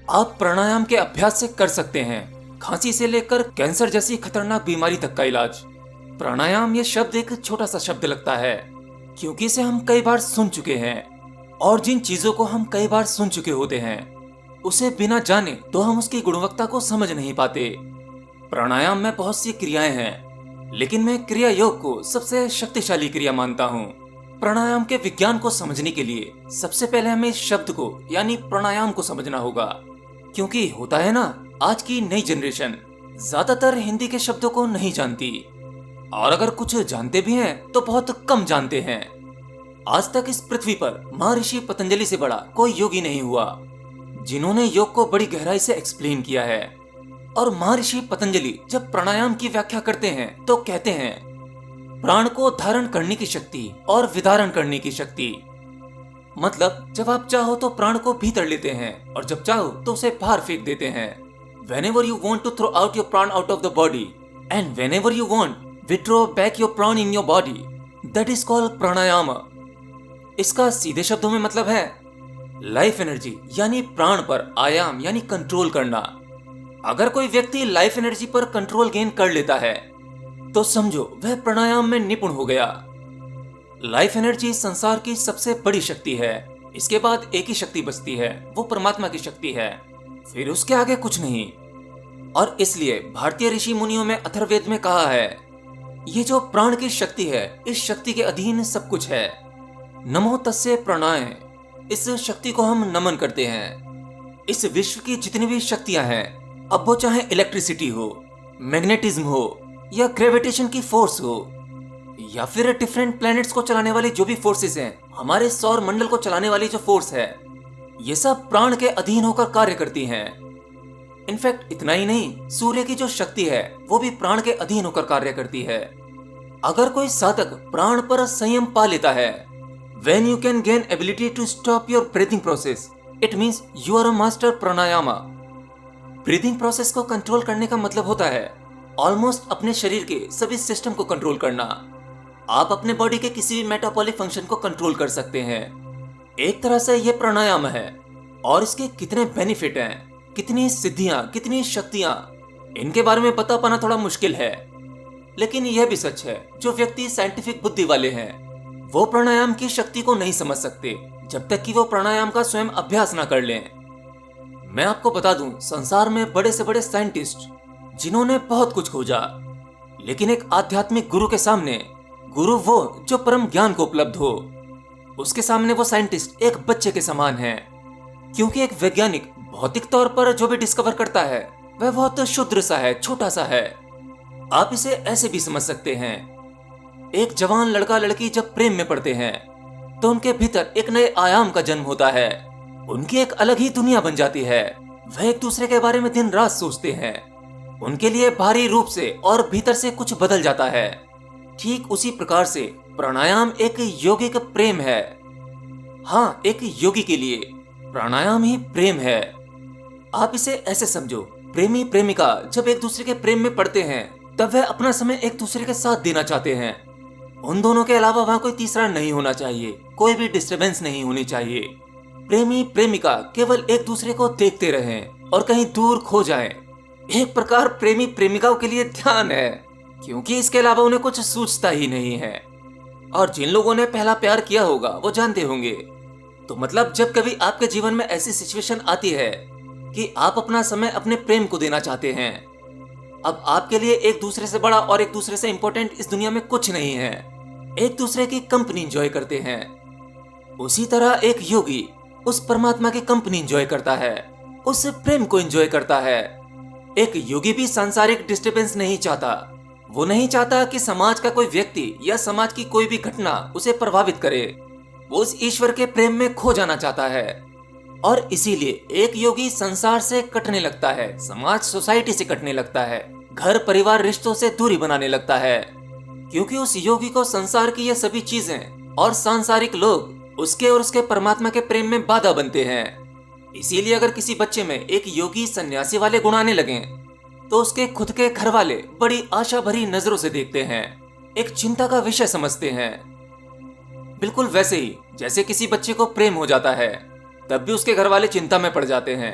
आप प्राणायाम के अभ्यास से कर सकते हैं खांसी से लेकर कैंसर जैसी खतरनाक बीमारी तक का इलाज। प्राणायाम ये शब्द एक छोटा सा शब्द लगता है क्योंकि इसे हम कई बार सुन चुके हैं, और जिन चीजों को हम कई बार सुन चुके होते हैं उसे बिना जाने तो हम उसकी गुणवत्ता को समझ नहीं पाते। प्राणायाम में बहुत सी क्रियाएं हैं, लेकिन मैं क्रिया योग को सबसे शक्तिशाली क्रिया मानता हूँ। प्राणायाम के विज्ञान को समझने के लिए सबसे पहले हमें इस शब्द को यानी प्राणायाम को समझना होगा, क्योंकि होता है ना, आज की नई जनरेशन ज्यादातर हिंदी के शब्दों को नहीं जानती, और अगर कुछ जानते भी हैं तो बहुत कम जानते हैं। आज तक इस पृथ्वी पर महर्षि पतंजलि से बड़ा कोई योगी नहीं हुआ जिन्होंने योग को बड़ी गहराई से एक्सप्लेन किया है। और महर्षि पतंजलि जब प्राणायाम की व्याख्या करते हैं तो कहते हैं प्राण को धारण करने की शक्ति और विधारण करने की शक्ति। मतलब जब आप चाहो तो प्राण को भीतर लेते हैं और जब चाहो तो उसे बाहर फेंक देते हैं। Whenever you want to throw out your प्राण out of the body and whenever you want withdraw back your प्राण in your body, that is called प्राणायाम। इसका सीधे शब्दों में मतलब है लाइफ एनर्जी यानी प्राण पर आयाम यानी कंट्रोल करना। अगर कोई व्यक्ति लाइफ एनर्जी पर कंट्रोल गेन कर लेता है तो समझो वह प्राणायाम में निपुण हो गया। लाइफ एनर्जी संसार की सबसे बड़ी शक्ति है। इसके बाद एक ही शक्ति बचती है, वो परमात्मा की शक्ति है, फिर उसके आगे कुछ नहीं। और इसलिए भारतीय ऋषि मुनियों में अथर्ववेद में कहा है ये जो प्राण की शक्ति है, इस शक्ति के अधीन सब कुछ है। नमो तस्से प्राणाय, इस शक्ति को हम नमन करते हैं। इस विश्व की जितनी भी शक्तियां हैं, अब वो चाहे इलेक्ट्रिसिटी हो, मैग्नेटिज्म हो, या ग्रेविटेशन की फोर्स हो, या फिर डिफरेंट प्लैनेट्स को चलाने वाली जो भी फोर्सेस हैं, हमारे सौर मंडल को चलाने वाली जो फोर्स है, ये सब प्राण के अधीन होकर कार्य करती हैं। इनफैक्ट इतना ही नहीं, सूर्य की जो शक्ति है वो भी प्राण के अधीन होकर कार्य करती है। अगर कोई साधक प्राण पर संयम पा लेता है, when you can gain ability to stop your breathing process, it means you are a master pranayama. Breathing process को कंट्रोल करने का मतलब होता है ऑलमोस्ट अपने शरीर के सभी सिस्टम को कंट्रोल करना। आप अपने बॉडी के किसी भी मेटाबॉलिक फंक्शन को कंट्रोल कर सकते हैं। एक तरह से यह प्राणायाम है, और इसके कितने बेनिफिट हैं, कितनी सिद्धियां, कितनी शक्तियां, इनके बारे में बता पाना थोड़ा मुश्किल है। लेकिन यह भी सच है, जो व्यक्ति साइंटिफिक बुद्धि वाले हैं वो प्राणायाम की शक्ति को नहीं समझ सकते जब तक कि वो प्राणायाम का स्वयं अभ्यास ना कर लें। मैं आपको बता दूं, संसार में बड़े से बड़े साइंटिस्ट जिन्होंने बहुत कुछ खोजा, लेकिन एक आध्यात्मिक गुरु के सामने, गुरु वो जो परम ज्ञान को उपलब्ध हो, उसके सामने वो साइंटिस्ट एक बच्चे के समान है। क्योंकि एक वैज्ञानिक भौतिक तौर पर जो भी डिस्कवर करता है वह बहुत क्षुद्र सा है, छोटा सा है। आप इसे ऐसे भी समझ सकते हैं, एक जवान लड़का लड़की जब प्रेम में पड़ते हैं तो उनके भीतर एक नए आयाम का जन्म होता है, उनकी एक अलग ही दुनिया बन जाती है। वह एक दूसरे के बारे में दिन रात सोचते हैं, उनके लिए बाहरी रूप से और भीतर से कुछ बदल जाता है। ठीक उसी प्रकार से प्राणायाम एक यौगिक प्रेम है। हाँ, एक योगी के लिए प्राणायाम ही प्रेम है। आप इसे ऐसे समझो, प्रेमी प्रेमिका जब एक दूसरे के प्रेम में पड़ते हैं तब वह अपना समय एक दूसरे के साथ देना चाहते हैं। उन दोनों के अलावा वहां कोई तीसरा नहीं होना चाहिए, कोई भी डिस्टरबेंस नहीं होनी चाहिए। प्रेमी प्रेमिका केवल एक दूसरे को देखते रहें और कहीं दूर खो जाएं। एक प्रकार प्रेमी प्रेमिकाओं के लिए ध्यान है, क्योंकि इसके अलावा उन्हें कुछ सूझता ही नहीं है। और जिन लोगों ने पहला प्यार किया होगा वो जानते होंगे। तो मतलब जब कभी आपके जीवन में ऐसी सिचुएशन आती है कि आप अपना समय अपने प्रेम को देना चाहते हैं, अब आपके लिए एक दूसरे से बड़ा और एक दूसरे से इंपॉर्टेंट इस दुनिया में कुछ नहीं है। एक दूसरे की कंपनी एंजॉय करते हैं। उसी तरह एक योगी उस परमात्मा की कंपनी एंजॉय करता है, उस प्रेम को एंजॉय करता है। एक योगी भी सांसारिक डिस्टरबेंस नहीं चाहता। वो नहीं चाहता कि समाज का कोई व्यक्ति या समाज की कोई भी घटना उसे प्रभावित करे। वो उस ईश्वर के प्रेम में खो जाना चाहता है। और इसीलिए एक योगी संसार से कटने लगता है, समाज सोसाइटी से कटने लगता है, घर परिवार रिश्तों से दूरी बनाने लगता है, क्योंकि उस योगी को संसार की ये सभी चीजें और सांसारिक लोग उसके और उसके परमात्मा के प्रेम में बाधा बनते हैं। इसीलिए अगर किसी बच्चे में एक योगी सन्यासी वाले गुण आने लगे तो उसके खुद के घर वाले बड़ी आशा भरी नजरों से देखते हैं, एक चिंता का विषय समझते हैं। बिल्कुल वैसे ही जैसे किसी बच्चे को प्रेम हो जाता है तब भी उसके घर वाले चिंता में पड़ जाते हैं।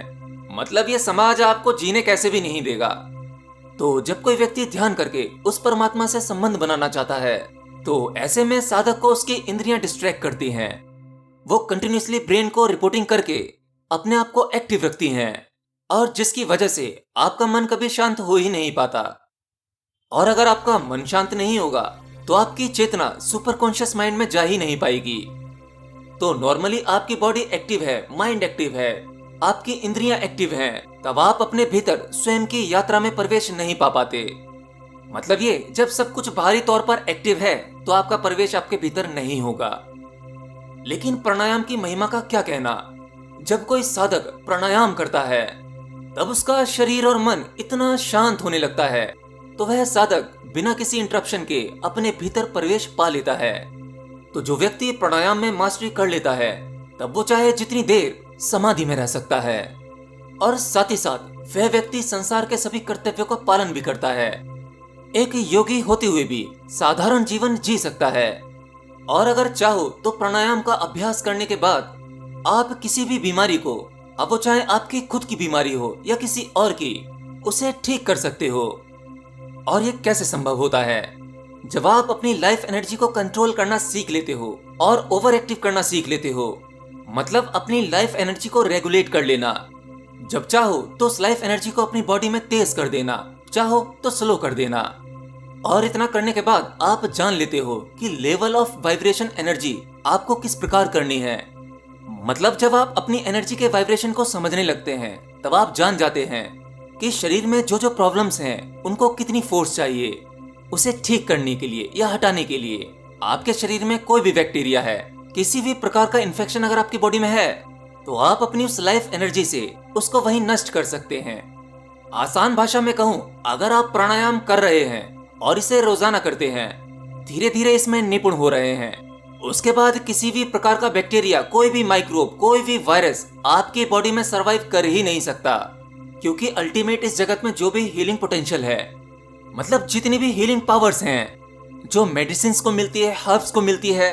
मतलब ये समाज आपको जीने कैसे भी नहीं देगा। तो जब कोई व्यक्ति ध्यान करके उस परमात्मा से संबंध बनाना चाहता है, तो ऐसे में साधक को उसकी इंद्रियां डिस्ट्रैक्ट करती हैं। वो कंटिन्यूसली ब्रेन को रिपोर्टिंग करके अपने आप को एक्टिव रखती हैं, और जिसकी वजह से आपका मन कभी शांत हो ही नहीं पाता। और अगर आपका मन शांत नहीं होगा तो आपकी चेतना सुपर कॉन्शियस माइंड में जा ही नहीं पाएगी। तो नॉर्मली आपकी बॉडी एक्टिव है, माइंड एक्टिव है, आपकी इंद्रियां एक्टिव हैं, तब आप अपने भीतर स्वयं की यात्रा में प्रवेश नहीं पा पाते। मतलब ये, जब सब कुछ बाहरी तौर पर एक्टिव है तो आपका प्रवेश आपके भीतर नहीं होगा। लेकिन प्राणायाम की महिमा का क्या कहना। जब कोई साधक प्राणायाम करता है तब उसका शरीर और मन इतना शांत होने लगता है, तो वह साधक बिना किसी इंटरप्शन के अपने भीतर प्रवेश पा लेता है। तो जो व्यक्ति प्राणायाम में मास्टरी कर लेता है, तब वो चाहे जितनी देर समाधि में रह सकता है, और साथ ही साथ वह व्यक्ति संसार के सभी कर्तव्यों का पालन भी करता है। एक योगी होते हुए भी साधारण जीवन जी सकता है। और अगर चाहो तो प्राणायाम का अभ्यास करने के बाद आप किसी भी बीमारी को, अब वो चाहे आपकी खुद की बीमारी हो या किसी और की, उसे ठीक कर सकते हो। और ये कैसे संभव होता है? जब आप अपनी लाइफ एनर्जी को कंट्रोल करना सीख लेते हो और ओवर एक्टिव करना सीख लेते हो, मतलब अपनी लाइफ एनर्जी को रेगुलेट कर लेना। जब चाहो तो उस लाइफ एनर्जी को अपनी बॉडी में तेज कर देना, चाहो तो स्लो कर देना। और इतना करने के बाद आप जान लेते हो कि लेवल ऑफ वाइब्रेशन एनर्जी आपको किस प्रकार करनी है। मतलब जब आप अपनी एनर्जी के वाइब्रेशन को समझने लगते हैं, तब आप जान जाते हैं कि शरीर में जो जो प्रॉब्लम्स हैं उनको कितनी फोर्स चाहिए उसे ठीक करने के लिए या हटाने के लिए। आपके शरीर में कोई भी बैक्टीरिया है, किसी भी प्रकार का इन्फेक्शन अगर आपकी बॉडी में है, तो आप अपनी उस लाइफ एनर्जी से उसको वहीं नष्ट कर सकते हैं। आसान भाषा में कहूँ, अगर आप प्राणायाम कर रहे हैं और इसे रोजाना करते हैं, धीरे धीरे इसमें निपुण हो रहे हैं, उसके बाद किसी भी प्रकार का बैक्टीरिया, कोई भी माइक्रोब, कोई भी वायरस आपकी बॉडी में सरवाइव कर ही नहीं सकता। क्योंकि अल्टीमेट इस जगत में जो भी हीलिंग पोटेंशियल है, मतलब जितनी भी हीलिंग पावर्स हैं, जो मेडिसिन को मिलती है, हर्ब्स को मिलती है,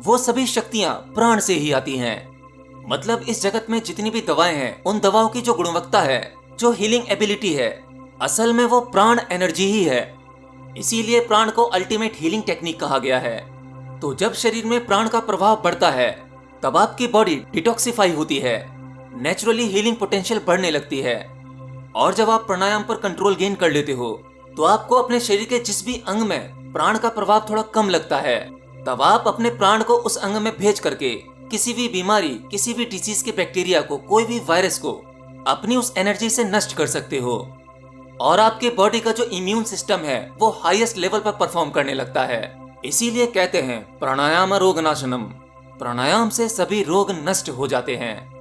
वो सभी शक्तियां प्राण से ही आती हैं। मतलब इस जगत में जितनी भी दवाएं हैं, उन दवाओं की जो गुणवत्ता है, जो हीलिंग एबिलिटी है, असल में वो प्राण एनर्जी ही है। इसीलिए प्राण को अल्टीमेट हीलिंग टेक्निक कहा गया है। तो जब शरीर में प्राण का प्रभाव बढ़ता है, तब आपकी बॉडी डिटॉक्सिफाई होती है, नेचुरली हीलिंग पोटेंशियल बढ़ने लगती है। और जब आप प्राणायाम पर कंट्रोल गेन कर लेते हो, तो आपको अपने शरीर के जिस भी अंग में प्राण का प्रभाव थोड़ा कम लगता है, तब आप अपने प्राण को उस अंग में भेज करके किसी भी बीमारी, किसी भी डिसीज के बैक्टीरिया को, कोई भी वायरस को अपनी उस एनर्जी से नष्ट कर सकते हो। और आपके बॉडी का जो इम्यून सिस्टम है वो हाईएस्ट लेवल पर परफॉर्म करने लगता है। इसीलिए कहते हैं प्राणायाम रोग नाशनम, प्राणायाम से सभी रोग नष्ट हो जाते हैं।